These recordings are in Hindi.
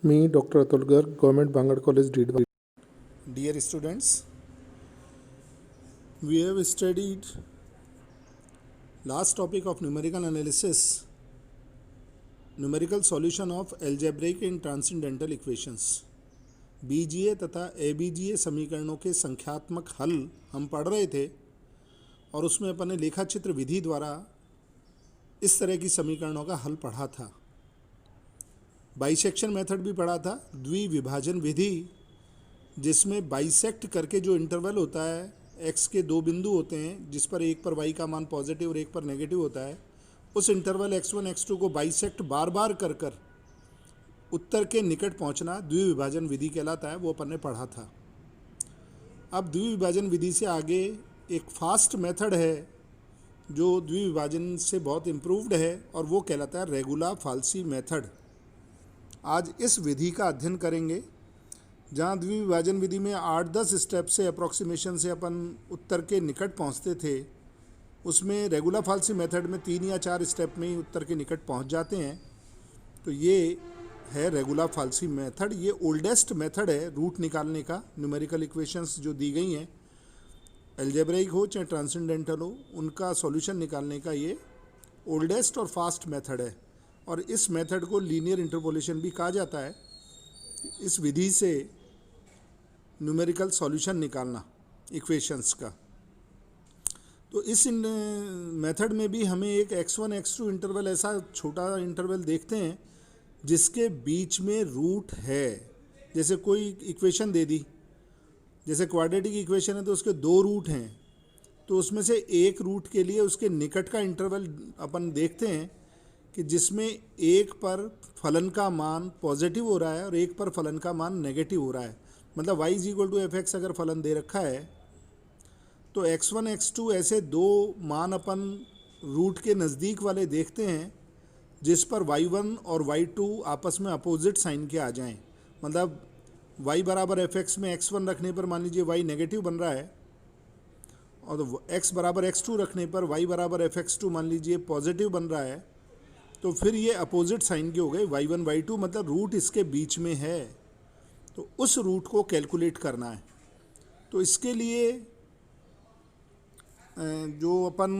Me, Dr. Atul Garg, Government Bangalore College, Deedwali. Dear students, we have studied last topic of numerical analysis, numerical solution of algebraic and transcendental equations. बीजीय तथा एबीजीय समीकरणों के संख्यात्मक हल हम पढ़ रहे थे और उसमें अपन ने लेखा चित्र विधि द्वारा इस तरह की समीकरणों का हल पढ़ा था। बाइसेक्शन मेथड भी पढ़ा था, द्विविभाजन विधि, जिसमें बाइसेक्ट करके जो इंटरवल होता है, एक्स के दो बिंदु होते हैं जिस पर एक पर वाई का मान पॉजिटिव और एक पर नेगेटिव होता है, उस इंटरवल x1 x2 को बाइसेक्ट बार बार कर कर उत्तर के निकट पहुंचना द्विविभाजन विधि कहलाता है। वो अपन ने पढ़ा था। अब द्विविभाजन विधि से आगे एक फास्ट मेथड है जो द्विविभाजन से बहुत इम्प्रूव्ड है और वो कहलाता है रेगुला फाल्सी मेथड। आज इस विधि का अध्ययन करेंगे जहाँ द्विविभाजन विधि में 8-10 स्टेप से अप्रॉक्सीमेशन से अपन उत्तर के निकट पहुँचते थे, उसमें रेगुलर फाल्सी मेथड में 3 या 4 स्टेप में ही उत्तर के निकट पहुँच जाते हैं। तो ये है रेगुलर फाल्सी मेथड। ये ओल्डेस्ट मेथड है रूट निकालने का। न्यूमेरिकल इक्वेशंस जो दी गई हैं, अलजेब्रिक हो चाहे ट्रांसेंडेंटल हो, उनका सॉल्यूशन निकालने का ये ओल्डेस्ट और फास्ट मेथड है। और इस मेथड को लीनियर इंटरपोलेशन भी कहा जाता है। इस विधि से न्यूमेरिकल सॉल्यूशन निकालना इक्वेशंस का। तो इस मेथड में भी हमें एक x1 x2 इंटरवल, ऐसा छोटा इंटरवल देखते हैं जिसके बीच में रूट है। जैसे कोई इक्वेशन दे दी, जैसे क्वाड्रेटिक इक्वेशन है तो उसके 2 रूट हैं, तो उसमें से एक रूट के लिए उसके निकट का इंटरवल अपन देखते हैं कि जिसमें एक पर फलन का मान पॉजिटिव हो रहा है और एक पर फलन का मान नेगेटिव हो रहा है। मतलब y = fx अगर फलन दे रखा है तो x1 x2 ऐसे 2 मान अपन रूट के नज़दीक वाले देखते हैं जिस पर y1 और y2 आपस में अपोजिट साइन के आ जाएं। मतलब y = fx में x1 रखने पर मान लीजिए y नेगेटिव बन रहा है और x = x2 रखने पर y = fx2 मान लीजिए पॉजिटिव बन रहा है। तो फिर ये अपोजिट साइन के हो गए y1 y2, मतलब रूट इसके बीच में है। तो उस रूट को कैलकुलेट करना है। तो इसके लिए जो अपन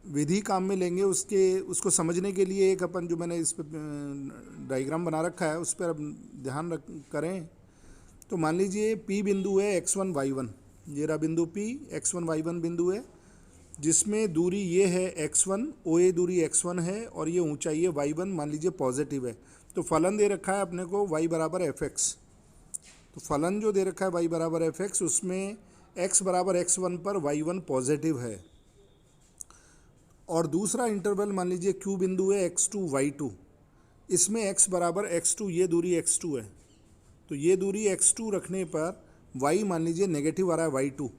विधि काम में लेंगे उसको समझने के लिए एक अपन जो मैंने इस पर डायग्राम बना रखा है उस पर अब ध्यान करें। तो मान लीजिए P बिंदु है x1 y1, ये रहा बिंदु P, x1 y1 बिंदु है जिसमें दूरी ये है x1, OA दूरी x1 है और ये ऊंचाई है y1, मान लीजिए पॉजिटिव है। तो फलन दे रखा है अपने को y = fx। तो फलन जो दे रखा है y = fx, उसमें x = x1 पर y1 पॉजिटिव है। और दूसरा इंटरवल मान लीजिए Q बिंदु है x2 y2, इसमें x = x2, ये दूरी x2 है। तो ये दूरी x2 रखने पर y मान लीजिए नेगेटिव आ रहा है y2,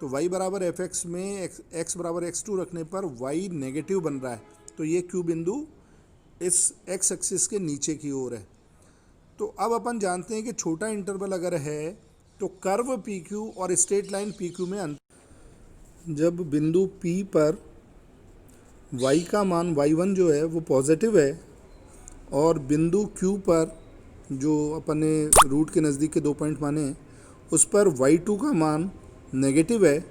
तो y = fx में x = x2 रखने पर y नेगेटिव बन रहा है। तो ये Q बिंदु इस x एक्सिस के नीचे की ओर है। तो अब अपन जानते हैं कि छोटा इंटरवल अगर है तो कर्व PQ और स्ट्रेट लाइन PQ में अंतर। जब बिंदु P पर y का मान y1 जो है वो पॉजिटिव है और बिंदु Q पर जो अपन ने रूट के नज़दीक के 2 पॉइंट माने हैं उस पर y2 का मान नेगेटिव है,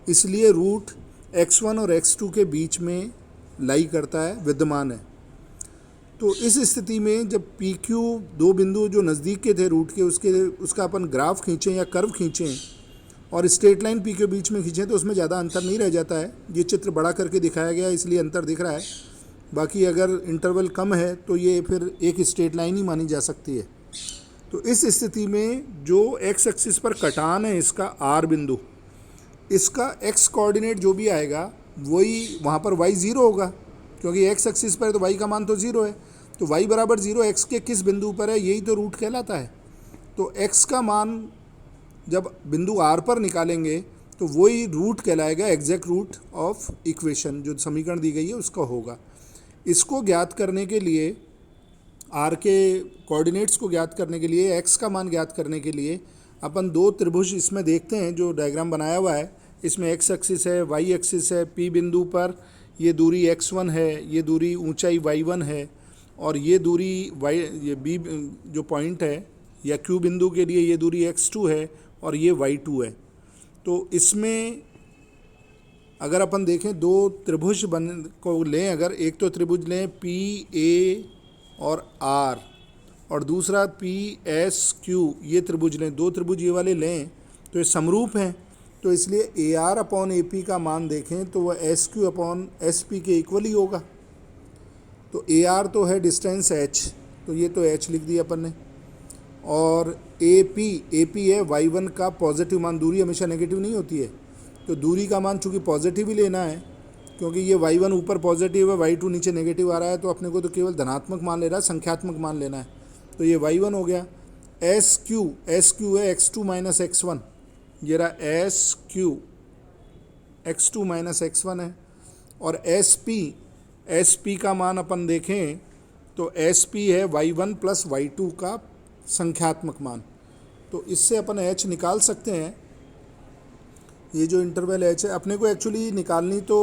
इसलिए रूट x1 और x2 के बीच में लाई करता है, विद्यमान है। तो इस स्थिति में जब PQ 2 बिंदु जो नज़दीक के थे रूट के उसका अपन ग्राफ खींचें या कर्व खींचें और स्ट्रेट लाइन P के बीच में खींचें तो उसमें ज़्यादा अंतर नहीं रह जाता है। ये चित्र बड़ा करके दिखाया गया है इसलिए अंतर दिख रहा है। बाकी अगर इंटरवल कम है तो ये फिर एक स्ट्रेट लाइन ही मानी जा सकती है। तो इस स्थिति में जो x एक्सिस पर कटान है इसका r बिंदु, इसका x कोऑर्डिनेट जो भी आएगा वही वहाँ पर y 0 होगा, क्योंकि x एक्सिस पर है तो y का मान तो 0 है। तो y = 0 x के किस बिंदु पर है, यही तो रूट कहलाता है। तो x का मान जब बिंदु r पर निकालेंगे तो वही रूट कहलाएगा, एग्जैक्ट रूट ऑफ इक्वेशन जो समीकरण दी गई है उसका होगा। इसको ज्ञात करने के लिए, आर के कोऑर्डिनेट्स को ज्ञात करने के लिए, एक्स का मान ज्ञात करने के लिए अपन 2 त्रिभुज इसमें देखते हैं जो डायग्राम बनाया हुआ है। इसमें एक्स एक्सिस है, वाई एक्सिस है। P बिंदु पर ये दूरी x1 है, ये दूरी ऊंचाई y1 है और ये दूरी वाई ये बी जो पॉइंट है या क्यू बिंदु के लिए ये दूरी x2 है और ये y2 है। तो इसमें अगर अपन देखें दो त्रिभुज बन को लें, अगर एक तो त्रिभुज लें PA और R और दूसरा PSQ, ये त्रिभुज लें, दो त्रिभुज ये वाले लें तो ये समरूप हैं। तो इसलिए AR अपॉन AP का मान देखें तो वह SQ अपॉन SP के इक्वल ही होगा। तो AR तो है डिस्टेंस h, तो ये तो h लिख दिया अपन ने, और AP है y1 का पॉजिटिव मान। दूरी हमेशा नेगेटिव नहीं होती है, तो दूरी का मान चूँकि पॉजिटिव ही लेना है, क्योंकि ये y1 ऊपर पॉजिटिव है, y2 नीचे नेगेटिव आ रहा है, तो अपने को तो केवल धनात्मक मान ले रहा है, संख्यात्मक मान लेना है। तो ये y1 हो गया। SQ है x2 माइनस x1, ये रहा SQ x2 माइनस x1 है। और SP का मान अपन देखें तो SP है y1 प्लस y2 का संख्यात्मक मान। तो इससे अपन h निकाल सकते हैं। ये जो इंटरवल h है अपने को एक्चुअली निकालनी तो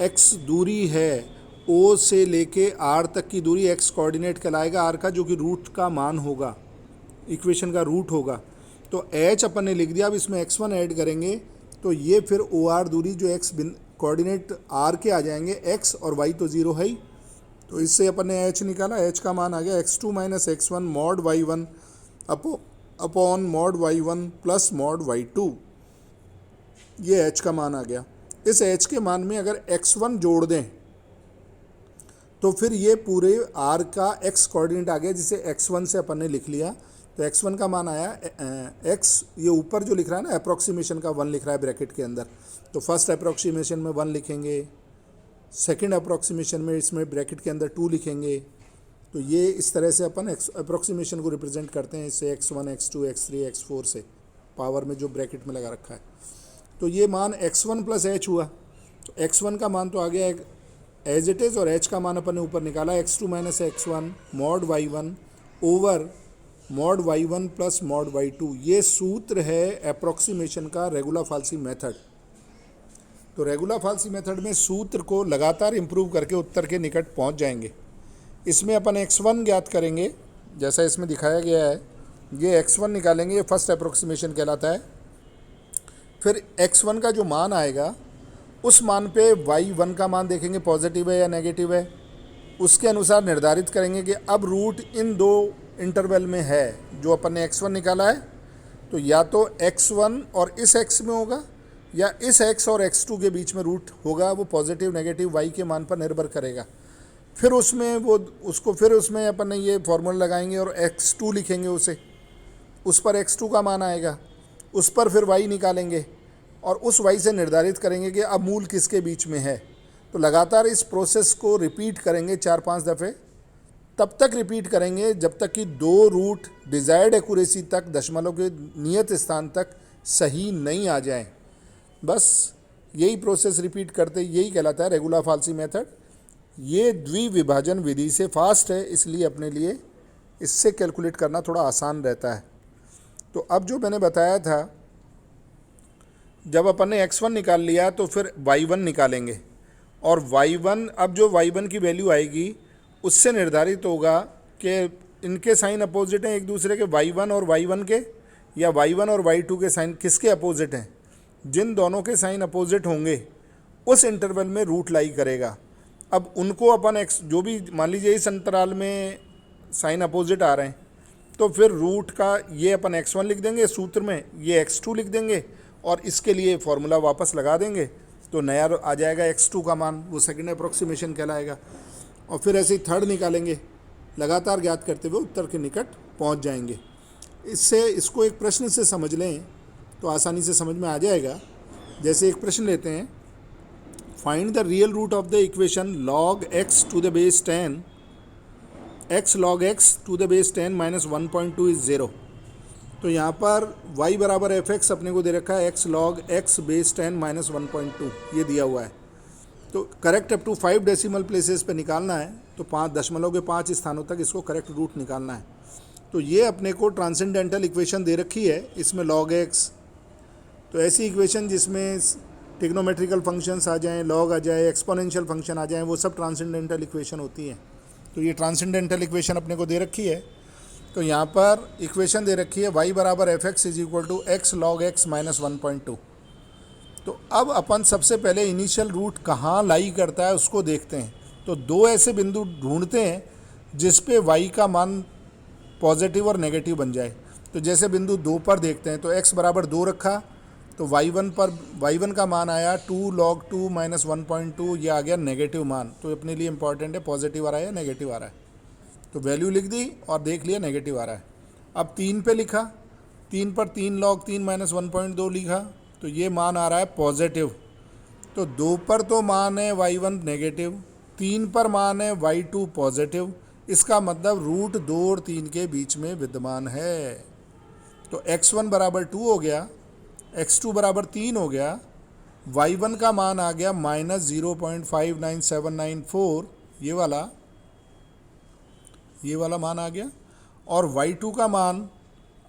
x दूरी है, O से लेके R तक की दूरी x कोऑर्डिनेट कहलाएगा R का, जो कि रूट का मान होगा, इक्वेशन का रूट होगा। तो h अपन ने लिख दिया। अब इसमें x1 ऐड करेंगे तो ये फिर OR दूरी जो x कोऑर्डिनेट R के आ जाएंगे, x और y तो ज़ीरो है ही। तो इससे अपन ने h निकाला, h का मान आ गया x2 minus x1 mod y1 upon mod y1 plus mod y2, ये h का मान आ गया। इस h के मान में अगर x1 जोड़ दें तो फिर ये पूरे R का x कोऑर्डिनेट आ गया, जिसे x1 से अपन ने लिख लिया। तो x1 का मान आया x, ये ऊपर जो लिख रहा है ना अप्रॉक्सीमेशन का 1 लिख रहा है ब्रैकेट के अंदर, तो फर्स्ट अप्रॉक्सीमेशन में 1 लिखेंगे, सेकंड अप्रॉक्सीमेशन में इसमें ब्रैकेट के अंदर 2 लिखेंगे। तो ये इस तरह से अपन अप्रॉक्सीमेशन को रिप्रेजेंट करते हैं, इससे x1 x2 x3 x4 से पावर में जो ब्रैकेट में लगा रखा है। तो ये मान x1 प्लस h हुआ। तो x1 का मान तो आ गया एज इट इज़, और h का मान अपन ने ऊपर निकाला x2 minus x1 mod y1 over mod y1 plus mod y2। ये सूत्र है अप्रॉक्सीमेशन का रेगुलर फाल्सी मेथड। तो रेगुलर फाल्सी मेथड में सूत्र को लगातार इम्प्रूव करके उत्तर के निकट पहुंच जाएंगे। इसमें अपन x1 ज्ञात करेंगे, जैसा इसमें दिखाया गया है, ये x1 निकालेंगे, ये फर्स्ट अप्रॉक्सीमेशन कहलाता है। फिर x1 का जो मान आएगा उस मान पे y1 का मान देखेंगे पॉजिटिव है या नेगेटिव है, उसके अनुसार निर्धारित करेंगे कि अब रूट इन दो इंटरवल में है जो अपन ने x1 निकाला है, तो या तो x1 और इस x में होगा या इस x और x2 के बीच में रूट होगा, वो पॉजिटिव नेगेटिव y के मान पर निर्भर करेगा। फिर उसमें फिर उसमें अपन ने ये फॉर्मूला लगाएंगे और x2 लिखेंगे, उस पर x2 का मान आएगा, उस पर फिर y निकालेंगे और उस y से निर्धारित करेंगे कि अब मूल किसके बीच में है। तो लगातार इस प्रोसेस को रिपीट करेंगे 4-5 दफ़े, तब तक रिपीट करेंगे जब तक कि दो रूट डिज़ायर्ड एक्यूरेसी तक, दशमलव के नियत स्थान तक सही नहीं आ जाएं। बस यही प्रोसेस रिपीट करते, यही कहलाता है रेगुलर फाल्सी मेथड। ये द्विविभाजन विधि से फास्ट है, इसलिए अपने लिए इससे कैलकुलेट करना थोड़ा आसान रहता है। तो अब जो मैंने बताया था, जब अपन ने x1 निकाल लिया तो फिर y1 निकालेंगे, और y1, अब जो y1 की वैल्यू आएगी उससे निर्धारित होगा कि इनके साइन अपोजिट हैं एक दूसरे के, y1 और y1 के, या y1 और y2 के साइन किसके अपोजिट हैं। जिन दोनों के साइन अपोजिट होंगे उस इंटरवल में रूट लाई करेगा। अब उनको अपन जो भी मान लीजिए इस अंतराल में साइन अपोजिट आ रहे हैं, तो फिर रूट का ये अपन x1 लिख देंगे सूत्र में, ये x2 लिख देंगे और इसके लिए फॉर्मूला वापस लगा देंगे, तो नया आ जाएगा x2 का मान, वो सेकंड अप्रॉक्सीमेशन कहलाएगा। और फिर ऐसे ही थर्ड निकालेंगे, लगातार ज्ञात करते हुए उत्तर के निकट पहुंच जाएंगे। इसको एक प्रश्न से समझ लें तो आसानी से समझ में आ जाएगा। जैसे एक प्रश्न लेते हैं, find the real root of the equation log x to the base 10 x log x to the base 10 minus 1.2 is 0। तो यहाँ पर y बराबर fx अपने को दे रखा है x log x base 10 minus 1.2, ये दिया हुआ है। तो correct up to 5 decimal places पे निकालना है, तो 5 स्थानों तक इसको करेक्ट रूट निकालना है। तो ये अपने को ट्रांसेंडेंटल इक्वेशन दे रखी है, इसमें log x, तो ऐसी इक्वेशन जिसमें ट्रिग्नोमेट्रिकल फंक्शंस आ जाएं, लॉग आ जाए, एक्सपोनेंशियल फंक्शन आ जाएं, वो सब ट्रांसेंडेंटल इक्वेशन होती हैं। तो ये ट्रांसेंडेंटल इक्वेशन अपने को दे रखी है। तो यहाँ पर इक्वेशन दे रखी है y बराबर f x is equal to x log x minus 1.2। तो अब अपन सबसे पहले इनिशियल रूट कहाँ लाई करता है उसको देखते हैं। तो दो ऐसे बिंदु ढूंढते हैं जिस पे y का मान पॉजिटिव और नेगेटिव बन जाए। तो जैसे बिंदु 2 पर देखते हैं, तो x बराबर 2 रखा, तो y1 का मान आया 2 log 2 माइनस 1.2, ये आ गया नेगेटिव मान। तो अपने लिए इंपॉर्टेंट है पॉजिटिव आ रहा है या नेगेटिव आ रहा है। तो वैल्यू लिख दी और देख लिया नेगेटिव आ रहा है। अब 3 पे लिखा, 3 पर 3 log 3 माइनस 1.2 लिखा, तो ये मान आ रहा है पॉजिटिव। तो 2 पर तो मान है y1 नेगेटिव, 3 पर मान है y2 पॉजिटिव। इसका मतलब रूट 2 और 3 के बीच में विद्यमान है। तो x1 बराबर 2 हो गया, x2 बराबर 3 हो गया, y1 का मान आ गया माइनस 0.59794, ये वाला मान आ गया, और y2 का मान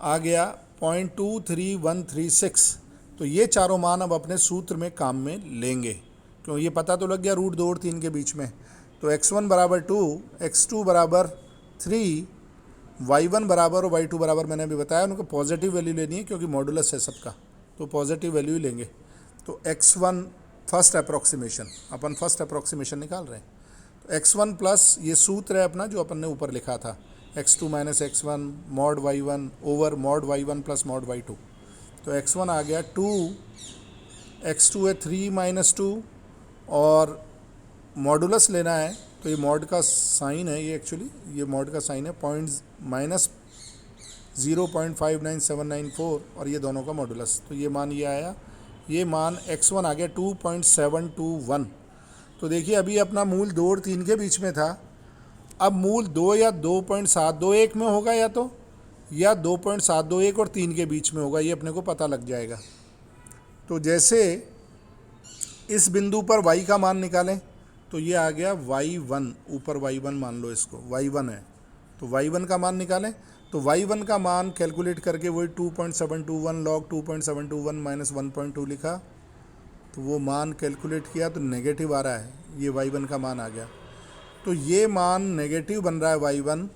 आ गया 0.23136। तो ये चारों मान अब अपने सूत्र में काम में लेंगे, क्यों ये पता तो लग गया रूट 2 और 3 के बीच में। तो x1 बराबर 2, x2 बराबर 3, y1 बराबर और y2 बराबर मैंने अभी बताया उनको पॉजिटिव वैल्यू लेनी है क्योंकि मॉडुलस है सबका, तो पॉजिटिव वैल्यू ही लेंगे। तो x1 फर्स्ट अप्रॉक्सीमेशन, अपन फर्स्ट अप्रॉक्सीमेशन निकाल रहे हैं। तो x1 प्लस ये सूत्र है अपना जो अपन ने ऊपर लिखा था, x2 minus x1 mod y1 over mod y1 plus mod y2। तो x1 आ गया 2, x2 है 3 माइनस 2, और मॉडुलस लेना है तो ये मॉड का साइन है, ये एक्चुअली ये मॉड का साइन है माइनस 0.59794, और ये दोनों का मॉडुलस। तो ये मान ये आया, ये मान x1 आ गया 2.721। तो देखिए अभी अपना मूल 2 और 3 के बीच में था, अब मूल 2 या 2.721 में होगा या 2.721 और 3 के बीच में होगा, ये अपने को पता लग जाएगा। तो जैसे इस बिंदु पर y का मान निकालें, तो ये आ गया y1, ऊपर y1 मान लो, इसको y1 है, तो y1 का मान निकालें। तो y1 का मान कैलकुलेट करके वही 2.721 log 2.721 माइनस 1.2 लिखा, तो वो मान कैलकुलेट किया तो नेगेटिव आ रहा है, ये y1 का मान आ गया। तो ये मान नेगेटिव बन रहा है y1,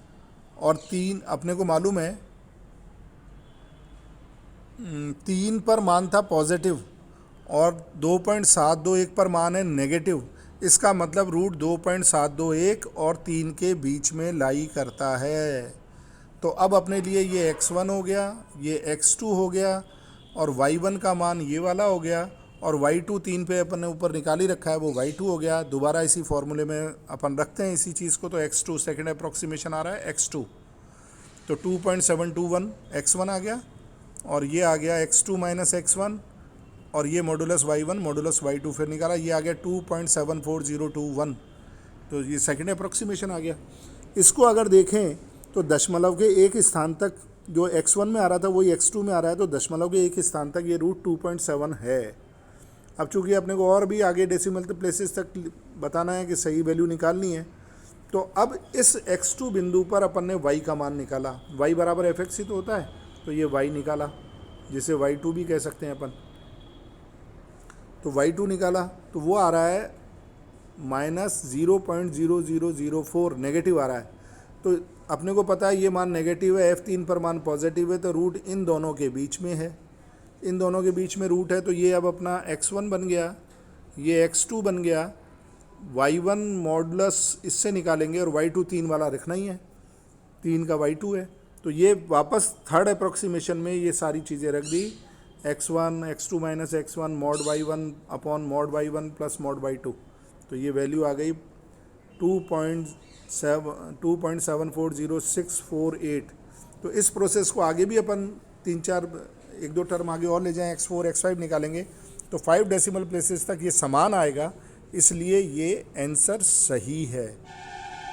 और 3 अपने को मालूम है 3 पर मान था पॉजिटिव और 2.721 पर मान है नेगेटिव। इसका मतलब रूट 2.721 और 3 के बीच में लाई करता है। तो अब अपने लिए ये x1 हो गया, ये x2 हो गया, और y1 का मान ये वाला हो गया, और y2 3 पे अपन ने ऊपर निकाल ही रखा है, वो y2 हो गया। दोबारा इसी फॉर्मूले में अपन रखते हैं इसी चीज़ को, तो x2 सेकेंड अप्रॉक्सीमेशन आ रहा है x2, तो 2.721 x1 आ गया, और ये आ गया x2 माइनस x1, और ये मॉडुलस y1 मॉडुलस y2 फिर निकाला, ये आ गया 2.74021। तो ये सेकेंड अप्रॉक्सीमेशन आ गया। इसको अगर देखें तो दशमलव के एक स्थान तक जो x1 में आ रहा था वही x2 में आ रहा है, तो दशमलव के एक स्थान तक ये रूट 2.7 है। अब चूंकि अपने को और भी आगे डेसिमल प्लेसेस तक बताना है कि सही वैल्यू निकालनी है, तो अब इस x2 बिंदु पर अपन ने y का मान निकाला, y बराबर एफ एक्स ही तो होता है, तो ये y निकाला, जिसे y2 भी कह सकते हैं अपन। तो y2 निकाला तो वो आ रहा है माइनस 0.0004, नेगेटिव आ रहा है। तो अपने को पता है ये मान नेगेटिव है, F3 पर मान पॉजिटिव है, तो रूट इन दोनों के बीच में है, इन दोनों के बीच में रूट है। तो ये अब अपना x1 बन गया, ये x2 बन गया, y1 मॉडुलस इससे निकालेंगे, और y2 3 वाला रखना ही है, 3 का y2 है। तो ये वापस थर्ड अप्रॉक्सीमेशन में ये सारी चीज़ें रख दी, x1 x2 minus x1 mod y1 upon mod y1 plus mod y2। तो ये वैल्यू आ गई 2.740648। तो इस प्रोसेस को आगे भी अपन 1-2 टर्म आगे और ले जाएं, x4 x5 निकालेंगे तो 5 डेसिमल प्लेसेस तक ये समान आएगा, इसलिए ये आंसर सही है।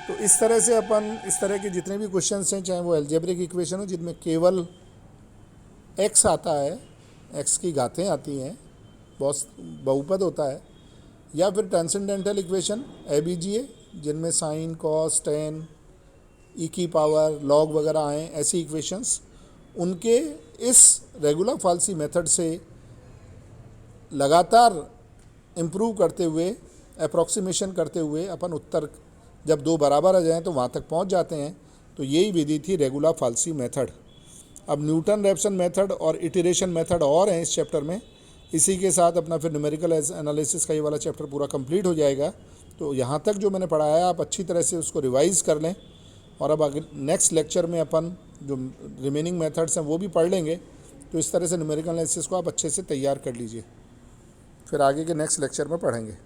तो इस तरह से अपन इस तरह के जितने भी क्वेश्चंस हैं, चाहे वो अलजेब्रिक इक्वेशन हो जिनमें केवल x आता है, x की घातें आती हैं, बहुपद होता है, या फिर ट्रांसेंडेंटल इक्वेशन ABGA जिनमें साइन कॉस टेन ई की पावर लॉग वगैरह आए, ऐसी इक्वेशंस, उनके इस रेगुलर फाल्सी मेथड से लगातार इम्प्रूव करते हुए, अप्रॉक्सीमेशन करते हुए अपन उत्तर जब दो बराबर आ जाएं तो वहाँ तक पहुँच जाते हैं। तो यही विधि थी रेगुला फाल्सी मेथड। अब न्यूटन रेप्सन मेथड और इटरेशन मेथड और हैं इस चैप्टर में। इसी के साथ अपना फिर न्यूमेरिकल एनालिसिस का ये वाला चैप्टर पूरा कंप्लीट हो जाएगा। तो यहाँ तक जो मैंने पढ़ाया आप अच्छी तरह से उसको रिवाइज़ कर लें, और अब अगर नेक्स्ट लेक्चर में अपन जो रिमेनिंग मेथड्स हैं वो भी पढ़ लेंगे। तो इस तरह से न्यूमेरिकल एनालिसिस को आप अच्छे से तैयार कर लीजिए, फिर आगे के नेक्स्ट लेक्चर में पढ़ेंगे।